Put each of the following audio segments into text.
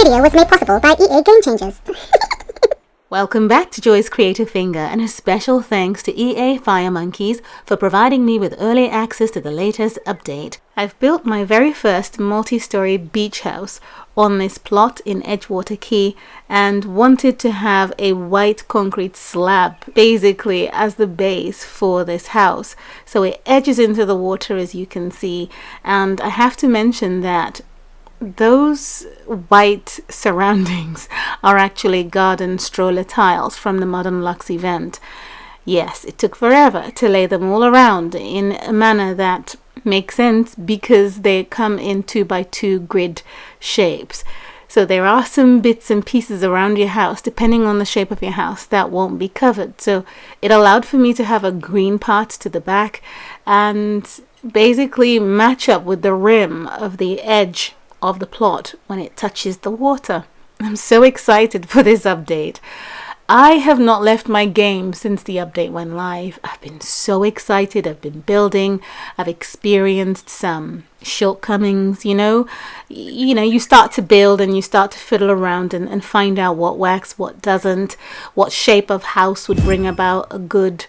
video was made possible by EA Game Changers. Welcome back to Joy's Creative Finger, and a special thanks to EA FIREMONKEYS for providing me with early access to the latest update. I've built my very first multi-story beach house on this plot in Edgewater Quay and wanted to have a white concrete slab basically as the base for this house. So it edges into the water, as you can see, and I have to mention that those white surroundings are actually garden stroller tiles from the Modern Luxe event. Yes, it took forever to lay them all around in a manner that makes sense because they come in 2x2 grid shapes. So there are some bits and pieces around your house, depending on the shape of your house, that won't be covered. So it allowed for me to have a green part to the back and basically match up with the rim of the edge of the plot when it touches the water. I'm so excited for this update. I have not left my game since the update went live. I've been so excited. I've been building. I've experienced some shortcomings, you start to build and you start to fiddle around and find out what works, what doesn't, what shape of house would bring about a good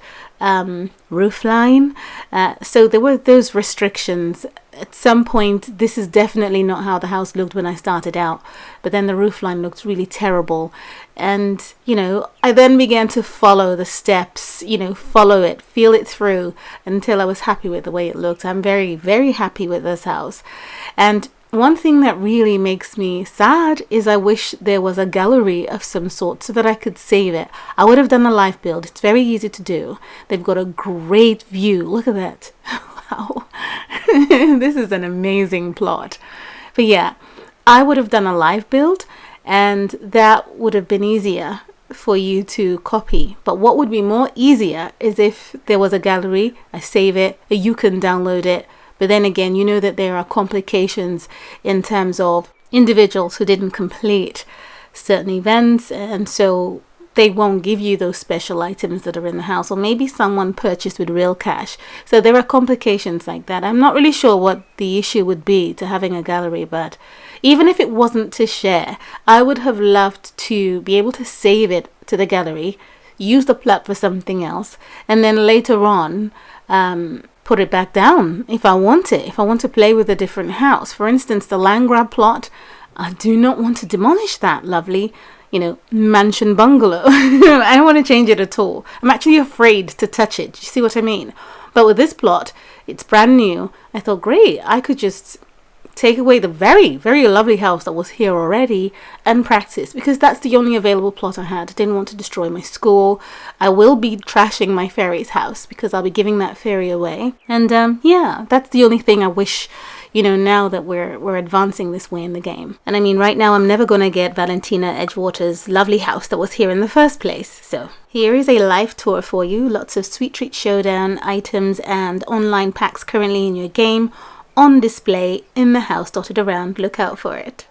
roof line. So there were those restrictions. At some point, this is definitely not how the house looked when I started out, but then the roof line looked really terrible. And, I then began to follow the steps, follow it, feel it through until I was happy with the way it looked. I'm very, very happy with this house. And one thing that really makes me sad is I wish there was a gallery of some sort so that I could save it. I would have done a live build. It's very easy to do. They've got a great view. Look at that. Wow. This is an amazing plot. But yeah, I would have done a live build and that would have been easier for you to copy. But what would be more easier is if there was a gallery, I save it, you can download it. But then again, you know that there are complications in terms of individuals who didn't complete certain events, and so they won't give you those special items that are in the house, or maybe someone purchased with real cash. So there are complications like that. I'm not really sure what the issue would be to having a gallery, but even if it wasn't to share, I would have loved to be able to save it to the gallery, use the plot for something else, and then later on put it back down if I want it, if I want to play with a different house. For instance, the land grab plot, I do not want to demolish that lovely, mansion bungalow. I don't want to change it at all. I'm actually afraid to touch it. Do you see what I mean? But with this plot, it's brand new. I thought, great, I could just take away the very, very lovely house that was here already and practice, because that's the only available plot I had. I didn't want to destroy my school. I will be trashing my fairy's house because I'll be giving that fairy away. And yeah, that's the only thing I wish, now that we're advancing this way in the game. And I mean, right now I'm never going to get Valentina Edgewater's lovely house that was here in the first place. So here is a live tour for you. Lots of Sweet Treat Showdown items and online packs currently in your game on display in the house dotted around. Look out for it.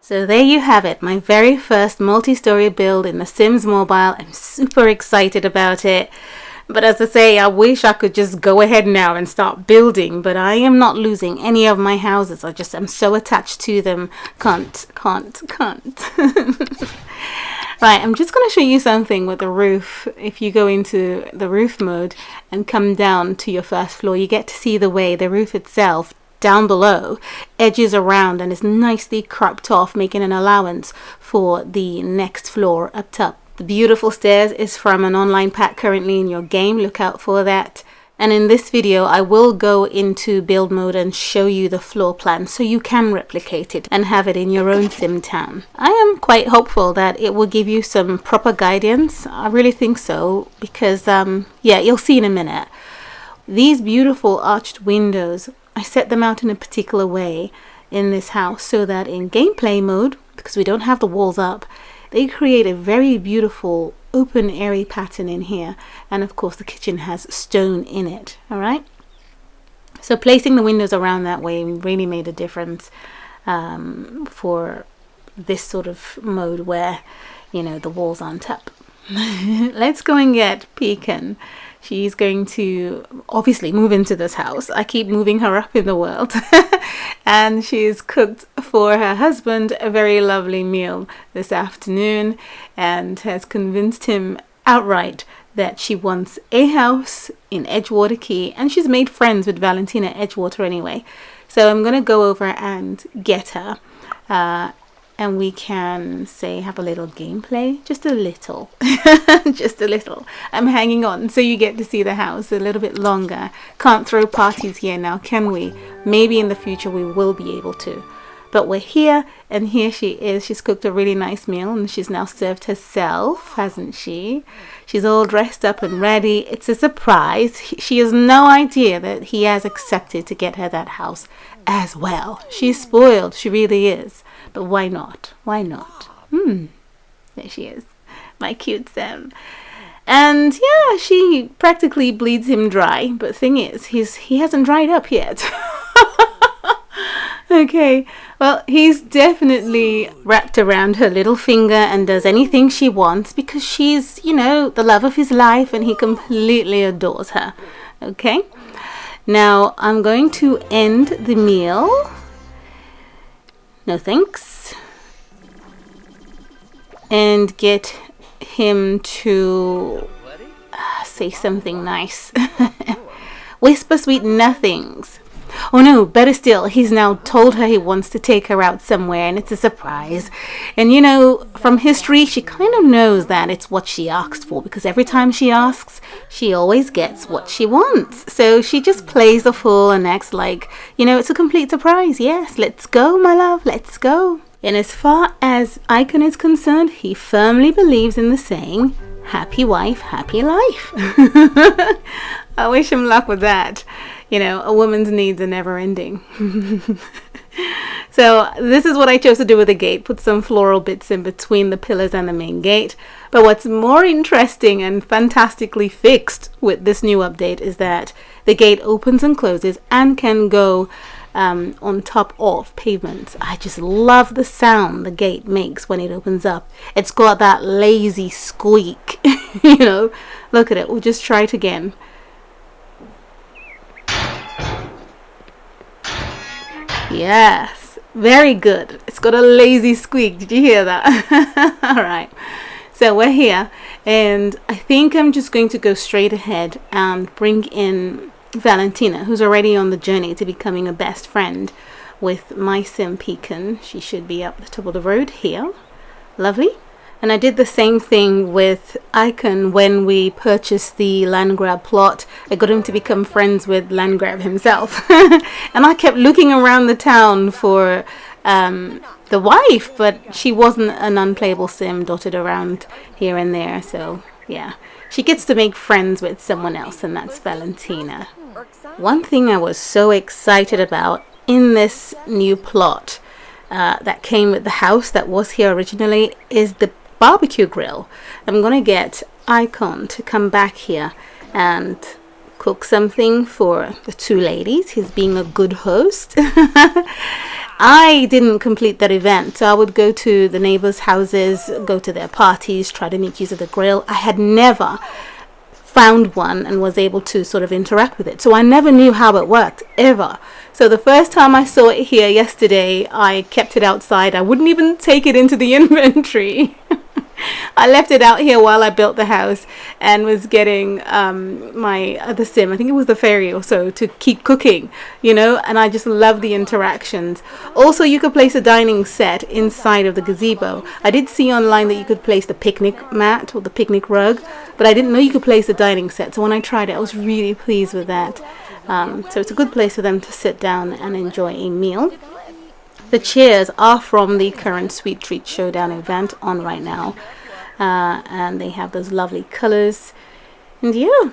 So there you have it, my very first multi-story build in The Sims Mobile. I'm super excited about it. But as I say, I wish I could just go ahead now and start building, but I am not losing any of my houses. I'm so attached to them. Can't. Right, I'm just going to show you something with the roof. If you go into the roof mode and come down to your first floor, you get to see the way the roof itself down below edges around and is nicely cropped off, making an allowance for the next floor up top. The beautiful stairs is from an online pack currently in your game. Look out for that. And in this video, I will go into build mode and show you the floor plan so you can replicate it and have it in your own sim town. I am quite hopeful that it will give you some proper guidance. I really think so because, yeah, you'll see in a minute. These beautiful arched windows, I set them out in a particular way in this house so that in gameplay mode, because we don't have the walls up, they create a very beautiful open airy pattern in here, and of course the kitchen has stone in it. All right, so placing the windows around that way really made a difference for this sort of mode where, you know, the walls aren't up. Let's go and get Pecan. She's going to obviously move into this house. I keep moving her up in the world. And she's cooked for her husband a very lovely meal this afternoon and has convinced him outright that she wants a house in Edgewater Key. And she's made friends with Valentina Edgewater anyway. So I'm going to go over and get her. And we can say have a little gameplay, just a little, just a little. I'm hanging on so you get to see the house a little bit longer. Can't throw parties here now, can we? Maybe in the future we will be able to. But we're here, and here she is. She's cooked a really nice meal, and she's now served herself, hasn't she? She's all dressed up and ready. It's a surprise. She has no idea that he has accepted to get her that house as well. She's spoiled, she really is. But why not? Why not? There she is, my cute Sam. And yeah, she practically bleeds him dry. But thing is, he hasn't dried up yet. Okay, well, he's definitely wrapped around her little finger and does anything she wants because she's, you know, the love of his life and he completely adores her. Okay, now I'm going to end the meal. No thanks. And get him to say something nice. Whisper sweet nothings. Oh no, better still, he's now told her he wants to take her out somewhere and it's a surprise. And you know, from history, she kind of knows that it's what she asked for because every time she asks, she always gets what she wants. So she just plays the fool and acts like, you know, it's a complete surprise. Yes, let's go, my love, let's go. And as far as Icon is concerned, he firmly believes in the saying, happy wife, happy life. I wish him luck with that. You know, a woman's needs are never ending. So this is what I chose to do with the gate. Put some floral bits in between the pillars and the main gate. But what's more interesting and fantastically fixed with this new update is that the gate opens and closes and can go on top of pavements. I just love the sound the gate makes when it opens up. It's got that lazy squeak. You know, look at it. We'll just try it again. Yes, very good. It's got a lazy squeak. Did you hear that? All right. So we're here, and I think I'm just going to go straight ahead and bring in Valentina, who's already on the journey to becoming a best friend with my sim Pecan. She should be up the top of the road here. Lovely. And I did the same thing with Icon when we purchased the Landgrab plot. I got him to become friends with Landgrab himself. And I kept looking around the town for the wife, but she wasn't an unplayable sim dotted around here and there. So yeah, she gets to make friends with someone else, and that's Valentina. One thing I was so excited about in this new plot that came with the house that was here originally is the barbecue grill. I'm gonna get Icon to come back here and cook something for the two ladies. He's being a good host. I didn't complete that event, so I would go to the neighbors' houses, go to their parties, try to make use of the grill. I had never found one and was able to sort of interact with it, so I never knew how it worked ever. So the first time I saw it here yesterday, I kept it outside. I wouldn't even take it into the inventory. I left it out here while I built the house and was getting my other sim, I think it was the fairy or so, to keep cooking, you know, and I just love the interactions. Also, you could place a dining set inside of the gazebo. I did see online that you could place the picnic mat or the picnic rug, but I didn't know you could place a dining set. So when I tried it, I was really pleased with that. So it's a good place for them to sit down and enjoy a meal. The chairs are from the current Sweet Treat Showdown event on right now. And they have those lovely colors. And yeah,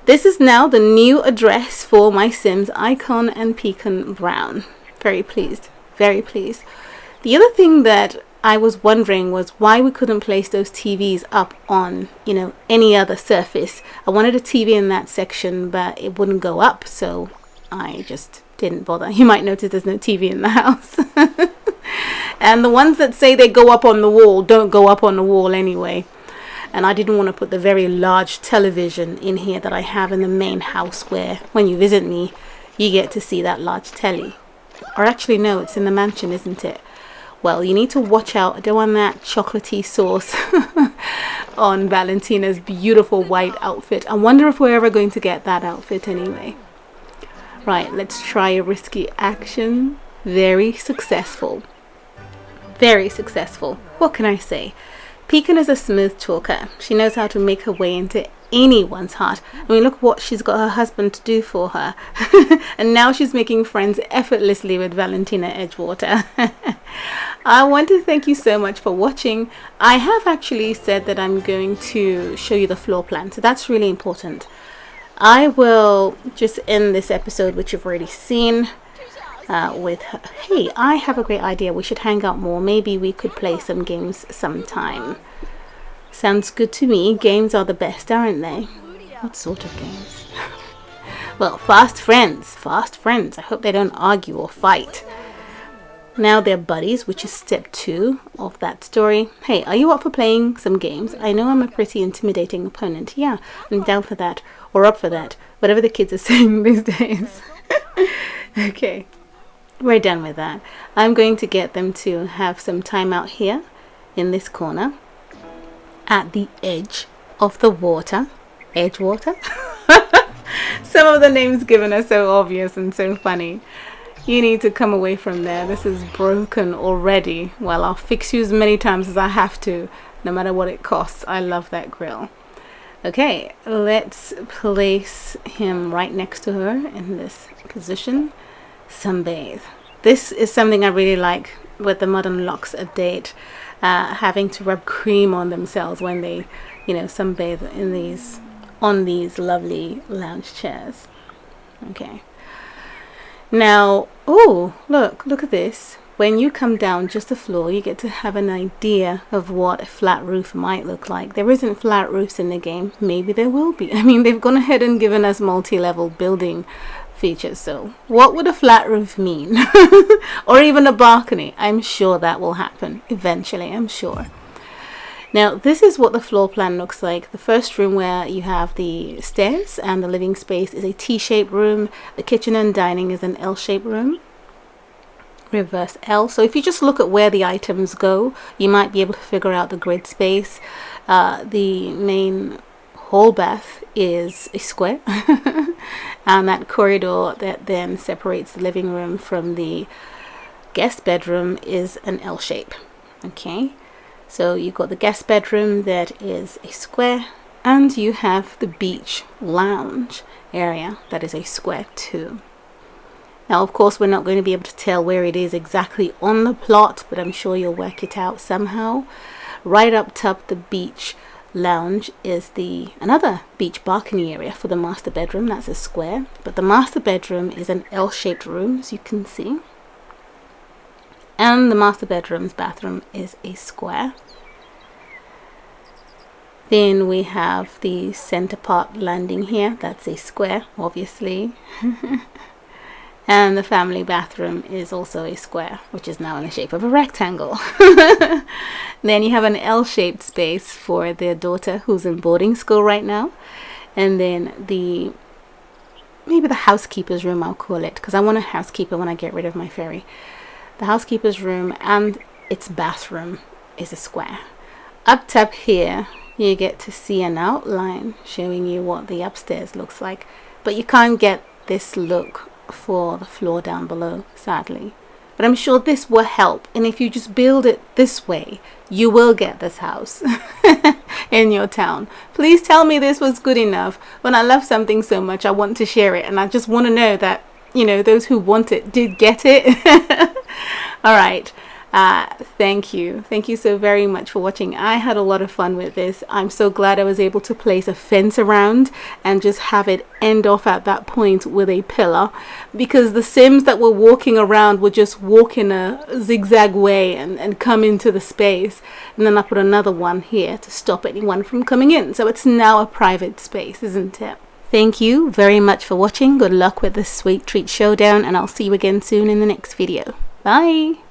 this is now the new address for my Sims, Icon and Pecan Brown. Very pleased. Very pleased. The other thing that I was wondering was why we couldn't place those TVs up on, you know, any other surface. I wanted a TV in that section, but it wouldn't go up, so I just didn't bother. You might notice there's no TV in the house. And the ones that say they go up on the wall don't go up on the wall anyway. And I didn't want to put the very large television in here that I have in the main house, where when you visit me you get to see that large telly. Or actually no, it's in the mansion, isn't it? Well, you need to watch out. I don't want that chocolatey sauce on Valentina's beautiful white outfit. I wonder if we're ever going to get that outfit anyway. Right, let's try a risky action. Very successful. Very successful. What can I say? Pecan is a smooth talker. She knows how to make her way into anyone's heart. I mean, look what she's got her husband to do for her. And now she's making friends effortlessly with Valentina Edgewater. I want to thank you so much for watching. I have actually said that I'm going to show you the floor plan, so that's really important. I will just end this episode, which you've already seen, with her. Hey, I have a great idea. We should hang out more. Maybe we could play some games sometime. Sounds good to me. Games are the best, aren't they? What sort of games? Well, fast friends. Fast friends. I hope they don't argue or fight. Now they're buddies, which is step 2 of that story. Hey, are you up for playing some games? I know I'm a pretty intimidating opponent. Yeah, I'm down for that. Or up for that. Whatever the kids are saying these days. Okay. We're done with that. I'm going to get them to have some time out here in this corner at the edge of the water. Edgewater? Some of the names given are so obvious and so funny. You need to come away from there. This is broken already. Well, I'll fix you as many times as I have to, no matter what it costs. I love that grill. Okay, let's place him right next to her in this position. Sunbathe. This is something I really like with the Modern Locks update, having to rub cream on themselves when they, you know, sunbathe in these, on these lovely lounge chairs. Okay. Now, oh, look at this. When you come down just the floor, you get to have an idea of what a flat roof might look like. There isn't flat roofs in the game. Maybe there will be. I mean, they've gone ahead and given us multi-level building features, so what would a flat roof mean? Or even a balcony? I'm sure that will happen eventually, I'm sure. Now this is what the floor plan looks like. The first room, where you have the stairs and the living space, is a T-shaped room. The kitchen and dining is an L-shaped room. Reverse L. So if you just look at where the items go, you might be able to figure out the grid space. The main hall bath is a square. And that corridor that then separates the living room from the guest bedroom is an L shape. Okay, so you've got the guest bedroom that is a square, and you have the beach lounge area that is a square too. Now, of course, we're not going to be able to tell where it is exactly on the plot, but I'm sure you'll work it out somehow. Right up top, the beach lounge is another beach balcony area for the master bedroom. That's a square, but the master bedroom is an L-shaped room, as you can see, and the master bedroom's bathroom is a square. Then we have the center part landing here. That's a square, obviously. And the family bathroom is also a square, which is now in the shape of a rectangle. Then you have an L-shaped space for their daughter who's in boarding school right now. And then maybe the housekeeper's room, I'll call it, because I want a housekeeper when I get rid of my fairy. The housekeeper's room and its bathroom is a square. Up top here, you get to see an outline showing you what the upstairs looks like, but you can't get this look for the floor down below, sadly. But I'm sure this will help, and if you just build it this way, you will get this house in your town. Please tell me this was good enough. When I love something so much, I want to share it, and I just want to know that, you know, those who want it did get it. All right. Thank you so very much for watching. I had a lot of fun with this. I'm so glad I was able to place a fence around and just have it end off at that point with a pillar, because the Sims that were walking around would just walk in a zigzag way and come into the space, and then I put another one here to stop anyone from coming in, so it's now a private space, isn't it? Thank you very much for watching. Good luck with this sweet treat showdown, and I'll see you again soon in the next video. Bye.